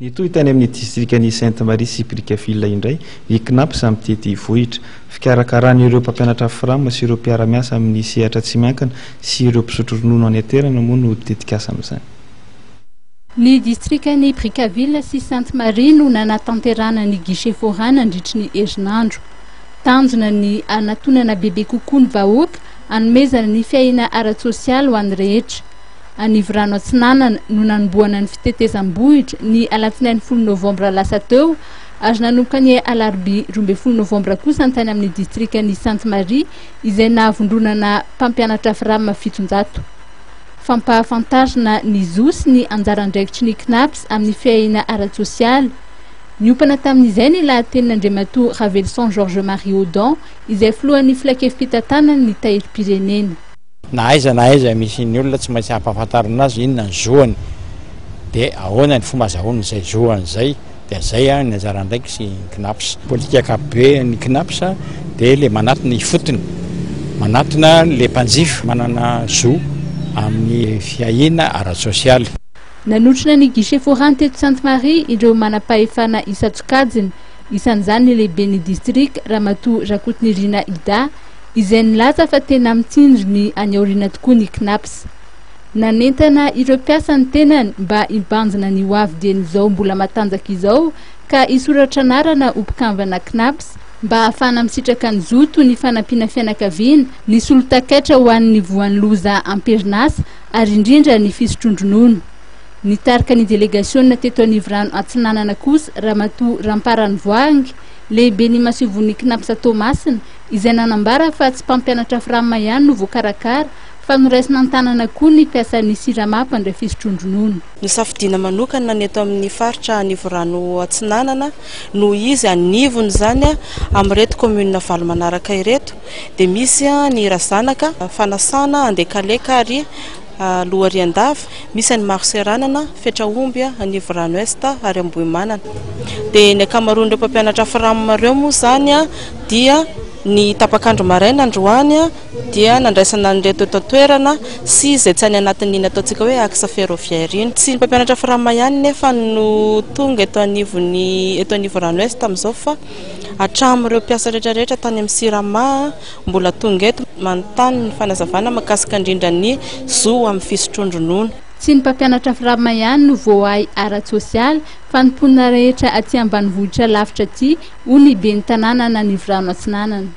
Ny tohitany amin'ny distrikany Sainte Marie sy Brickaville indray iknaps amin'ny tety vohitra fikarakarana ireo mpampianatra frama sy ireo mpiara-miasa amin'ny sehatra tsy miankina sy ireo mpisotro ronono any an-toerana moa no tetikasa amin'izany. Ny distrikany Brickaville sy Sainte Marie no nanatanterana ny guichet forain nandritry ny herinandro. Tanjona ny anatonana bebe kokoa ny vahoaka anomezana ny fiaina ara-tsosialy ho an'ny rehetra. Anivorano Atsinanana no nanomboana ny fitetezam-bohitra ny alatsinainy 10 novambra lasa teo ary nanomboka ny alarobia 12 novambra kosa antany amin'ny distrikany Sainte Marie izay nahavondronana mpampianatra frama 700. Fampahafantarina ny ZOS ny anjaran-draikitry ny CNAPS amin'ny fiaina ara-tsosialy. Niompana tamin'izay ny lahatenin'Andriamatoa Ravelson Georges Marie Audon izay filohan'ny filakevim-pitantanany ny tahiry-pirenena. Na aiza misy ny olona tsy maintsy hampafantarina azy inona ny zoany dia ahoana ny fomba azahoany izay zoany izay dia zay ny anjarandraiky sy CNAPS. Politika ankapobeny ny CNAPS dia le manatona ifotony, manatona le mpanjifa manana zo amin'ny fiaina ara-tsosialy. Nanotrona ny guichet forain teto Sainte Marie ireo manam-pahefana isa-tsokajiny, isan'izany ny lehiben'ny district Ramatoa Rakotonirina Ida izay nilaza fa tena mitsinjo ny any aoriana tokoa ny CNAPS. Nanentana ireo mpiasa ny tenany mba hibanjina ny hoavy dian'izao mbola matanjaka izao ka isoratra anarana ho mpikambana CNAPS mba ahafana misitraka ny zoto ny fanampiana fianakaviana, ny solon-takaitra ho an'ny voan'ny loza amperinasa ary indrindra ny fisotrondronono. Nitarika ny délégation teto Anivorano Atsinanana kosa Ramatoa Ramparany Voangy lehibe ny masivon'ny CNAPS Tomasina izay nanambara fa tsy mpampianatra frama ihany no voakarakara fa noraisina an-tanana koa ny mpiasan'ny siramapa indray fisotrondronono. Ny safidiana manokana ny eto amin'ny faritra Anivorano Atsinanana no izy anivony zany amin'ireto commune valo manaraka ireto dia misy ny Razanaka, Fanasana, Andekaleka ary Lohariandava, misy ny Marseranana, Fetraomby, Anivorano Est ary Ambohimanana. Dia ny akamaroan'ireo mpampianatra frama ireo moa zany dia ny tapakandro maraina androany dia nandraisana an'ireto eto toerana sy izay tsy any anatin'iny ataontsika hoe axe ferroviaire iny. Tsy ny mpampianatra frama ihany nefa no tonga eto Anivorano Est amin'izao fa hatramin'ireo mpiasa rehetrarehetra tany amin'ny Sirama mbola tonga eto manontany ny fanazavana makasika indrindra ny zo amin'ny fisotrondronono. Tsy ny mpampianatra frama ihany no voahay ara-tsosialy fa ny mponina rehetra aty ambanivohitra lavitra aty ho ny ben'ny tanàna Anivorano Atsinanana.